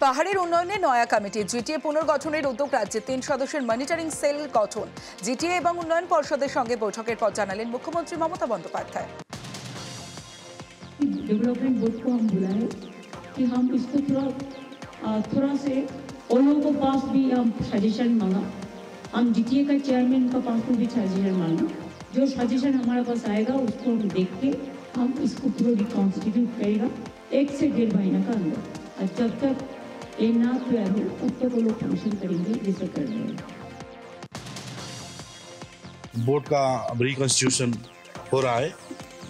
পাহাড়ের উন্নয়নে নয়া কমিটি জিটিএ পুনর্গঠনের উদ্যোগ রাজ্যে 3 সদস্যের মনিটরিং সেল গঠন। জিটিএ এবং উন্নয়ন পর্ষদের সঙ্গে বৈঠকের পর জানালেন মুখ্যমন্ত্রী মমতা বন্দ্যোপাধ্যায়। डेवलपमेंट बोर्ड को हम बुलाए कि हम इसको थोड़ा से और लोगों के पास भी हम सजेशन मांगा। हम जीटीए का चेयरमैन का पास में भी सजेशन मांगा। जो सजेशन हमारे पास आएगा उसको हम देख के हम इसको पूरा रिकॉन्स्टिट्यूट करेगा 1 से 1.5 महीना का अंदर। और जब तक ये ना तैयार हो तब तक वो लोग फंक्शन करेंगे जैसे कर रहे हैं। बोर्ड का रिकॉन्स्टिट्यूशन हो रहा है,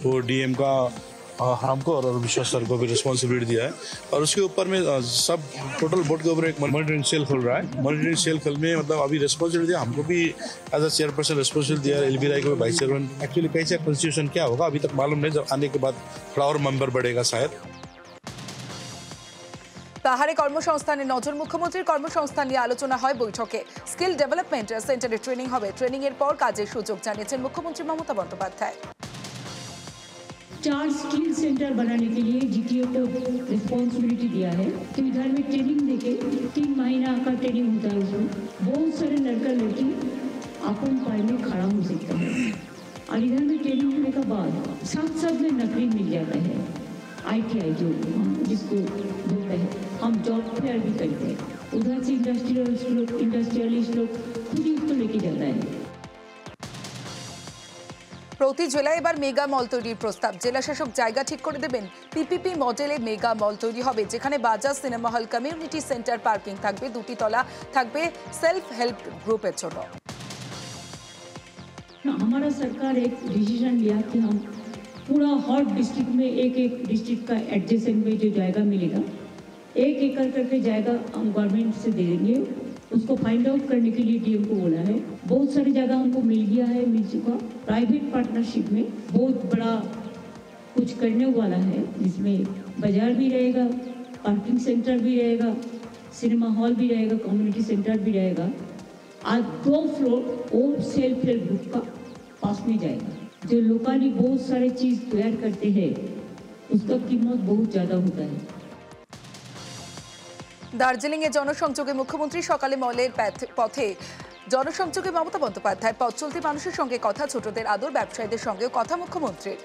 वो डीएम का हमको और विश्वास सर को भी रिस्पॉन्सिबिलिटी दिया है और उसके ऊपर में सब टोटल बोर्ड के ऊपर एक मॉनिटरिंग सेल खुल रहा है। मॉनिटरिंग सेल खुल में मतलब अभी रिस्पॉन्सिबिलिटी दिया हमको भी एज अ चेयरपर्सन रिस्पॉन्सिबिलिटी दिया, एलबी राय को भी वाइस चेयरमैन। एक्चुअली कैसे कॉन्स्टिट्यूशन क्या होगा अभी तक मालूम नहीं, जब आने के बाद थोड़ा और मेंबर बढ़ेगा शायद। পাহাড়ে কর্মসংস্থানের নজর, মুখ্যমন্ত্রীর কর্মসংস্থান নিয়ে আলোচনা হয় বৈঠকে। স্কিল ডেভেলপমেন্ট সেন্টারে ট্রেনিং হবে, ট্রেনিং এর পর কাজের সুযোগ জানিয়েছেন মুখ্যমন্ত্রী মমতা বন্দ্যোপাধ্যায়। 4 स्किल सेंटर बनाने के लिए जीटीए को रिस्पॉन्सिबिलिटी दिया है। तो इधर में ट्रेनिंग देके 3 महीना का ट्रेनिंग होता है उसमें बहुत सारे लड़का लड़की अपन पाए में खड़ा हो सकता है। और इधर में ट्रेनिंग होने के बाद साथ साथ में नौकरी मिल जाता है। ITI जो हम जिसको बोलते हैं, हम जॉब फेयर भी करते हैं। उधर से इंडस्ट्रियलिस्ट लोग खुद ही उसको लेके जाता है। প্রতি জেলায় এবার মেগা মল তৈরির প্রস্তাব। জেলা শাসক জায়গা ঠিক করে দেবেন। পিপিপি মডেলে মেগা মল তৈরি হবে, যেখানে Bajaj cinema hall, community centre, parking থাকবে, 2টি তলা থাকবে সেলফ হেল্প গ্রুপের জন্য। हमारा सरकार एक डिसीजन लिया कि हम पूरा हर डिस्ट्रिक्ट में एक डिस्ट्रिक्ट का एडजेसेंट में जो जायगा मिलेगा 1 एकड़ करके जायगा हम गवर्नमेंट से दे देंगे। उसको फाइंड आउट करने के लिए डीएम को बोला है। बहुत सारी जगह हमको मिल गया है, मिल चुका। प्राइवेट पार्टनरशिप में बहुत बड़ा कुछ करने वाला है, जिसमें बाजार भी रहेगा, पार्किंग सेंटर भी रहेगा, सिनेमा हॉल भी रहेगा, कम्युनिटी सेंटर भी रहेगा। आज 2 फ्लोर और सेल्फ हेल्प ग्रुप का पास में जाएगा। जो लोकली बहुत सारे चीज तैयार करते हैं उसका कीमत बहुत ज्यादा होता है। দার্জিলিং এ জনসংযোগে মুখ্যমন্ত্রী, সকালে মলের পথে জনসংযোগে মমতা বন্দ্যোপাধ্যায়। পথ চলতি মানুষের সঙ্গে কথা, ছোটদের আদর, ব্যবসায়ীদের সঙ্গেও কথা মুখ্যমন্ত্রীর।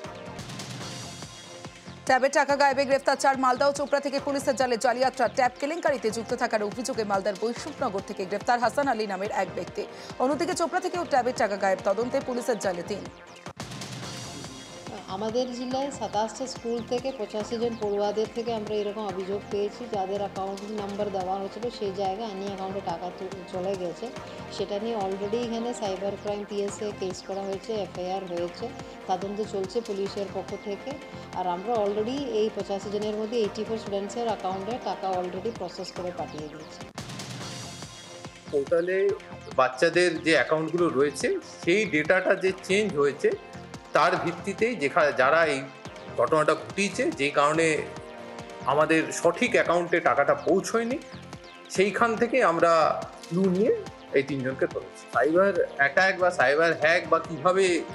ট্যাবের টাকা গায়েবে গ্রেফতার 4 মালদা ও চোপড়া থেকে পুলিশের জালে জালিয়াতরা। ট্যাব কেলেঙ্কারিতে যুক্ত থাকার অভিযোগে মালদার বৈষ্ণবনগর থেকে গ্রেফতার হাসান আলী নামের এক ব্যক্তি। অন্যদিকে চোপড়া থেকেও ট্যাবের টাকা গায়েব, তদন্তে পুলিশের জালে 3। আমাদের জেলায় 27টা স্কুল থেকে 85 জন পড়ুয়াদের থেকে আমরা এরকম অভিযোগ পেয়েছি, যাদের অ্যাকাউন্ট নাম্বার দেওয়া হয়েছিল সেই জায়গায় আনি অ্যাকাউন্টে টাকা চলে গেছে। সেটা নিয়ে অলরেডি এখানে সাইবার ক্রাইম পিএসএ কেস করা হয়েছে, এফআইআর হয়েছে, তদন্ত চলছে পুলিশের পক্ষ থেকে। আর আমরা অলরেডি এই 85 জনের মধ্যে 84 স্টুডেন্টসের অ্যাকাউন্টে টাকা অলরেডি প্রসেস করে পাঠিয়ে দিয়েছি। পোর্টালে বাচ্চাদের যে অ্যাকাউন্টগুলো রয়েছে সেই ডেটাটা যে চেঞ্জ হয়েছে তার ভিত্তিতেই যারা এই ঘটনাটা ঘটিয়েছে, যেই কারণে আমাদের সঠিক অ্যাকাউন্টে টাকাটা পৌঁছয়নি, সেইখান থেকে আমরা ক্লু নিয়ে এই 3 জনকে ধরেছি। সাইবার অ্যাটাক বা সাইবার হ্যাক বা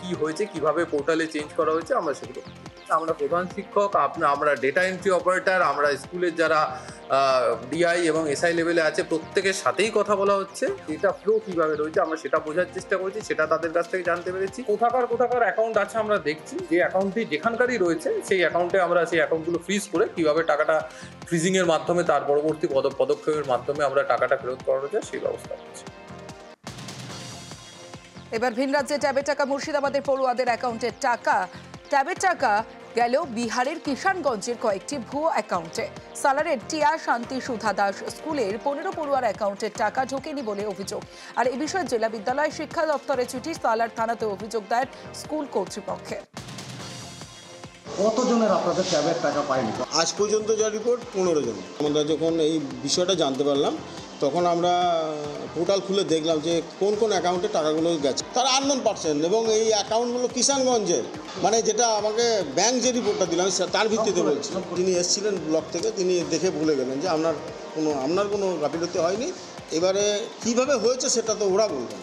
কি হয়েছে, কিভাবে পোর্টালে চেঞ্জ করা হয়েছে, আমরা সেগুলো আমরা প্রধান শিক্ষক, আমরা ডেটা এন্ট্রি অপারেটর, আমরা স্কুলের যারা ডিআই এবং এসআই লেভেলে আছে প্রত্যেকের সাথেই কথা বলা হচ্ছে। ডেটা ফ্লো কীভাবে রয়েছে আমরা সেটা বোঝার চেষ্টা করছি, সেটা তাদের কাছ থেকে জানতে পেরেছি। কোথাকার অ্যাকাউন্ট আছে আমরা দেখছি, যে অ্যাকাউন্টটি যেখানকারই রয়েছে সেই অ্যাকাউন্টে আমরা সেই অ্যাকাউন্টগুলো ফ্রিজ করে কীভাবে টাকাটা ফ্রিজিংয়ের মাধ্যমে তার পরবর্তী পদক্ষেপের মাধ্যমে আমরা টাকাটা ফেরত করানো যায় সেই ব্যবস্থা করছি। এবার ভিন রাজ্যে ট্যাবের টাকা, মুর্শিদাবাদের পড়ুয়াদের অ্যাকাউন্টে টাকা। ট্যাবের টাকা গেল বিহারের কিষানগঞ্জের কয়েকটি ভুয়ো অ্যাকাউন্টে। সালারের টিয়া শান্তি সুধা দাস স্কুলের 15 পড়ুয়ার অ্যাকাউন্টে টাকা ঢোকেনি বলে অভিযোগ। আর এ বিষয়ে জেলা বিদ্যালয় শিক্ষা দপ্তরে চিঠি, সালার থানাতে অভিযোগ দায়ের স্কুল কর্তৃপক্ষের। কতজনের আপনাদের ট্যাবের টাকা পায়নি? আজ পর্যন্ত যা রিপোর্ট 15 জন। আমরা যখন এই বিষয়টা জানতে পারলাম তখন আমরা পোর্টাল খুলে দেখলাম যে কোন কোন অ্যাকাউন্টে টাকাগুলো গেছে। তারা আননোন পারসেন এবং এই অ্যাকাউন্টগুলো কিষানগঞ্জের, মানে যেটা আমাকে ব্যাংক যে রিপোর্টটা দিলাম তার ভিত্তিতে বলছি। যিনি এসেছিলেন ব্লক থেকে, তিনি দেখে ভুলে গেলেন যে আপনার কোনো গাফিলতি হয়নি। এবারে কিভাবে হয়েছে সেটা তো ওরা বলবেন।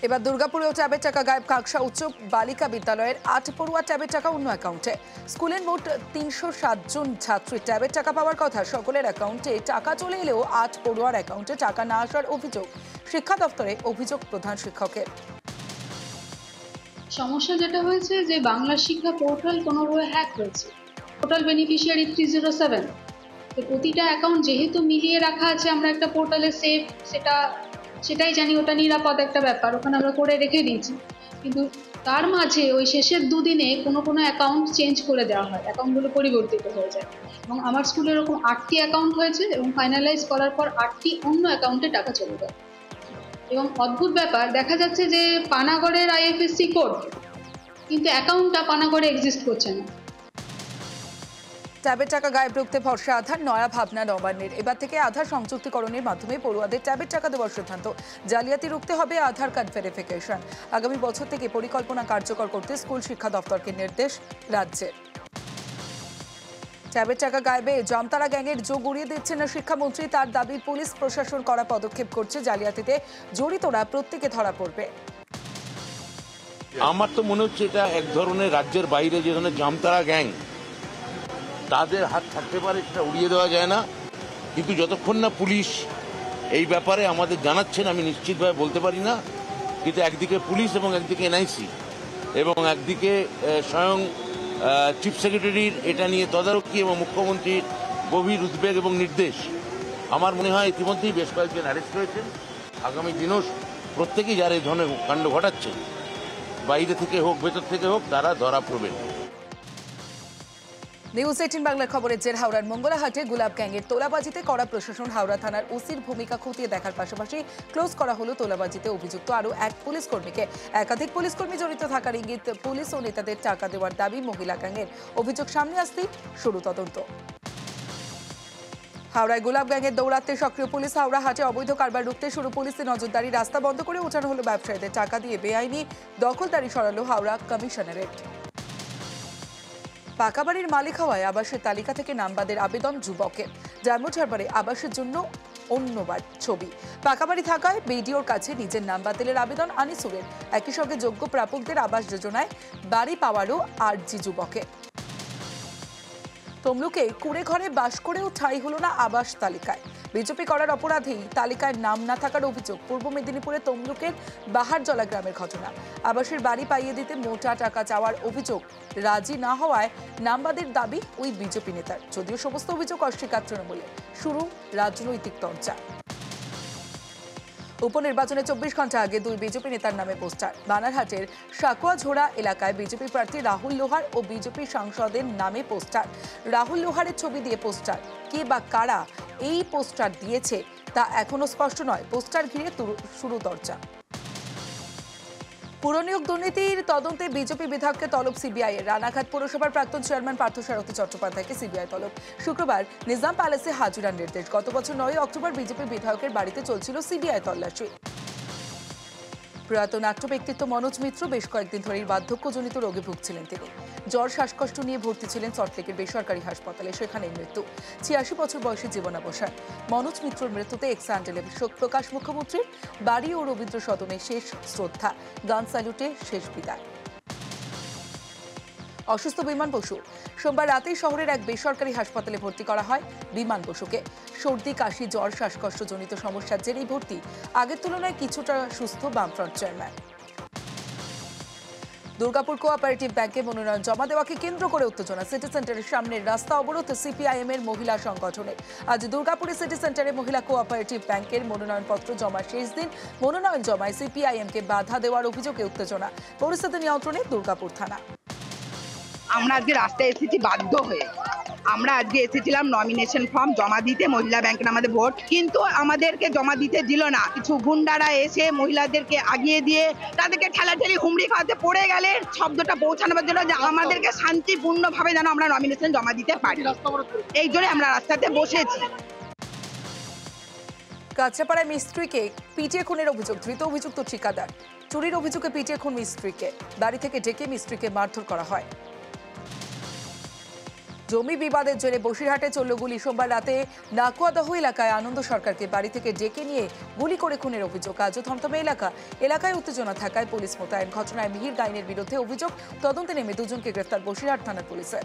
এবার দুর্গাপুরেও ট্যাবের টাকা গায়েব। কাকসা উচ্চ বালিকা বিদ্যালয়ের 8 পড়ুয়া ট্যাবের টাকা অন্য অ্যাকাউন্টে। স্কুলের মোট 307 জন ছাত্রী ট্যাবের টাকা পাওয়ার কথা, সকলের অ্যাকাউন্টে টাকা চলে এলেও 8 পড়ুয়ার অ্যাকাউন্টে টাকা না আসার অভিযোগ। শিক্ষা দপ্তরে অভিযোগ প্রধান শিক্ষকের। সমস্যা যেটা হয়েছে যে বাংলা শিক্ষা পোর্টাল কোনোভাবে হ্যাক হয়েছে। টোটাল বেনিফিশিয়ারি 307, তো প্রতিটা অ্যাকাউন্ট যেহেতু মিলিয়ে রাখা আছে, আমরা একটা পোর্টালে সেভ সেটাই জানি ওটা নিরাপদ একটা ব্যাপার, ওখানে আমরা করে রেখে দিয়েছি। কিন্তু তার মাঝে ওই শেষের দুদিনে কোনো অ্যাকাউন্ট চেঞ্জ করে দেওয়া হয়, অ্যাকাউন্টগুলো পরিবর্তিত হয়ে যায়। এবং আমার স্কুলে এরকম 8টি অ্যাকাউন্ট হয়েছে এবং ফাইনালাইজ করার পর 8টি অন্য অ্যাকাউন্টে টাকা চলে যায়। এবং অদ্ভুত ব্যাপার দেখা যাচ্ছে যে পানাগড়ের IFSC কোড, কিন্তু অ্যাকাউন্টটা পানাগড়ে এক্সিস্ট করছে না। ট্যাবের টাকা গায়েব রুখতে ভরসা আধার, নয়া ভাবনা নবান্নের। এবার থেকে আধার সংযুক্তিকরণের মাধ্যমে পড়ুয়াদের ট্যাবের টাকা দেওয়ার সিদ্ধান্ত। জালিয়াতি রুখতে হবে আধার কার্ড ভেরিফিকেশন। আগামী বছর থেকে পরিকল্পনা কার্যকর করতে স্কুল শিক্ষা দপ্তরকে নির্দেশ রাজ্যের। ট্যাবের টাকা গায়েবে জামতারা গ্যাংয়ের যোগ উড়িয়ে দিচ্ছেন না শিক্ষামন্ত্রী। তার দাবি পুলিশ প্রশাসন করা পদক্ষেপ করছে, জালিয়াতিতে জড়িতরা প্রত্যেকে ধরা পড়বে। আমার তো মনে হচ্ছে এটা এক ধরনের রাজ্যের বাইরে যে ধরনের জামতারা গ্যাং, তাদের হাত থাকতে পারে, সেটা উড়িয়ে দেওয়া যায় না। কিন্তু যতক্ষণ না পুলিশ এই ব্যাপারে আমাদের জানাচ্ছেন আমি নিশ্চিতভাবে বলতে পারি না। কিন্তু একদিকে পুলিশ এবং একদিকে NIC এবং একদিকে স্বয়ং চিফ সেক্রেটারির এটা নিয়ে তদারকি এবং মুখ্যমন্ত্রীর গভীর উদ্বেগ এবং নির্দেশ, আমার মনে হয় ইতিমধ্যেই বেশ কয়েকজন অ্যারেস্ট হয়েছেন। আগামী দিনও প্রত্যেকেই যারা এই ধরনের কাণ্ড ঘটাচ্ছেন, বাইরে থেকে হোক ভেতর থেকে হোক, তারা ধরা পড়বেন। নিউজ 18 বাংলার খবরের জের হাওড়ার মঙ্গলাহাটে গুলাব গ্যাংয়ের তোলাবাজিতে কড়া প্রশাসন। হাওড়া থানার ওসির ভূমিকা খতিয়ে দেখার পাশাপাশি ক্লোজ করা হলো তোলাবাজিতে অভিযুক্ত আরও এক পুলিশ কর্মীকে। একাধিক পুলিশ কর্মী জড়িত থাকার ইঙ্গিত পুলিশ ও নেতাদের টাকা দেওয়ার দাবি মহিলা গ্যাংয়ের। অভিযোগ সামনে আসতেই শুরু তদন্ত। হাওড়ায় গোলাপ গ্যাংয়ের দৌরাত্মে সক্রিয় পুলিশ। হাওড়া হাটে অবৈধ কারবার রুখতে শুরু পুলিশের নজরদারি। রাস্তা বন্ধ করে ওঠানো হলো ব্যবসায়ীদের টাকা দিয়ে বেআইনি দখলদারি সরালো হাওড়া কমিশনারেট। পাকা বাড়ির মালিক হওয়ায় আবাসের তালিকা থেকে নাম বাদের আবেদন যুবকের। ডায়মন্ড হারবারে আবাসের জন্য অন্যবার ছবি। পাকা বাড়ি থাকায় বিডিওর কাছে নিজের নাম বাতিলের আবেদন আনিসুরের। একই সঙ্গে যোগ্য প্রাপকদের আবাস যোজনায় বাড়ি পাওয়ারও আর্জি যুবকের। তমলুকে কুড়ে ঘরে বাস করেও ঠাঁই হলো না আবাস তালিকায়। বিজেপি করার অপরাধেই তালিকায় নাম না থাকার অভিযোগ। পূর্ব মেদিনীপুরে তমলুকের বাহারজলা গ্রামের ঘটনা। আবাসের বাড়ি পাইয়ে দিতে মোটা টাকা চাওয়ার অভিযোগ। রাজি না হওয়ায় নামবাদের দাবি ওই বিজেপি নেতার। যদিও সমস্ত অভিযোগ অস্বীকার তৃণমূলের। শুরু রাজনৈতিক চর্চা। উপনির্বাচনে 24 ঘন্টা আগে দুই বিজেপি নেতার নামে পোস্টার। বানারহাটের সাকুয়াঝোড়া এলাকায় বিজেপি প্রার্থী রাহুল লোহার ও বিজেপি সাংসদের নামে পোস্টার। রাহুল লোহারের ছবি দিয়ে পোস্টার। কে বা কারা এই পোস্টার দিয়েছে তা এখনো স্পষ্ট নয়। পোস্টার ঘিরে শুরু চর্চা। পুরনিয়োগ দুর্নীতির তদন্তে বিজেপি বিধায়ককে তলব সিবিআই এর। রানাঘাট পৌরসভার প্রাক্তন চেয়ারম্যান পার্থসারথী চট্টোপাধ্যায়কে সিবিআই তলব। শুক্রবার নিজাম প্যালেসে হাজিরার নির্দেশ। গত বছর 9 অক্টোবর বিজেপি বিধায়কের বাড়িতে চলছিল সিবিআই তল্লাশি। প্রয়াত নাট্য ব্যক্তিত্ব মনোজ মিত্র বেশ কয়েকদিন ধরেই বার্ধক্যজনিত রোগে ভুগছিলেন তিনি। জ্বর শ্বাসকষ্ট নিয়ে ভর্তি ছিলেন সল্টলেকের বেসরকারি হাসপাতালে। সেখানেই মৃত্যু। 86 বছর বয়সে জীবনাবসান। মনোজ মিত্রর মৃত্যুতে এক্স হ্যান্ডেলে শোক প্রকাশ মুখ্যমন্ত্রীর। বাড়ি ও রবীন্দ্র সদনে শেষ শ্রদ্ধা। গান স্যালুটে শেষ বিদায়। অসুস্থ বিমান বসু। সোমবার রাতেই শহরের এক বেসরকারি হাসপাতালে ভর্তি করা হয় বিমান বসুকে। সর্দি, কাশি, জ্বর, শ্বাসকষ্টজনিত সমস্যার জেরেই ভর্তি। আগের তুলনায় কিছুটা সুস্থ বামফ্রন্ট চেয়ারম্যান। দুর্গাপুর কোঅপারেটিভ ব্যাংকে মনোনয়ন জমা দেওয়াকে কেন্দ্র করে উত্তেজনা। সিটি সেন্টারের সামনের রাস্তা অবরোধ CPIM এর মহিলা সংগঠনের। আজ দুর্গাপুরে সিটি সেন্টারে মহিলা কোঅপারেটিভ ব্যাংকের মনোনয়নপত্র জমা শেষ দিন। মনোনয়ন জমায় CPIM কে বাধা দেওয়ার অভিযোগে উত্তেজনা। পরিস্থিতি নিয়ন্ত্রণে দুর্গাপুর থানা। আমরা আজকে রাস্তায় এসেছি বাধ্য হয়ে। আমরা আজকে এসেছিলাম নমিনেশন ফর্ম জমা দিতে, মহিলা ব্যাংকে আমাদের ভোট, কিন্তু আমাদেরকে জমা দিতে দিল না। কিছু গুন্ডারা এসে মহিলাদেরকে আগিয়ে দিয়ে তাদেরকে ঠেলাঠেলি হুমড়ি খাওয়াতে পড়ে গেলে শব্দটা পৌঁছানোর জন্য যে আমাদেরকে শান্তিপূর্ণভাবে যেন আমরা নমিনেশন জমা দিতে পারি, এই জন্য আমরা রাস্তাতে বসেছি। কাছাপাড়ায় মিস্ত্রিকে পিটিয়ে খুনের অভিযোগ। ধৃত অভিযুক্ত ঠিকাদার। চুরির অভিযোগে পিটিয়ে খুন মিস্ত্রিকে। বাড়ি থেকে ডেকে মিস্ত্রিকে মারধর করা হয়। জমি বিবাদের জেরে বসিরহাটে চলল গুলি। সোমবার রাতে নাকুয়াদহ এলাকায় আনন্দ সরকারকে বাড়ি থেকে ডেকে নিয়ে গুলি করে খুনের অভিযোগ। আজও থমথমে এলাকায় উত্তেজনা থাকায় পুলিশ মোতায়েন। ঘটনায় মিহির গাইনের বিরুদ্ধে অভিযোগ, তদন্তে নেমে দুজনকে গ্রেফতার বসিরহাট থানার পুলিশের।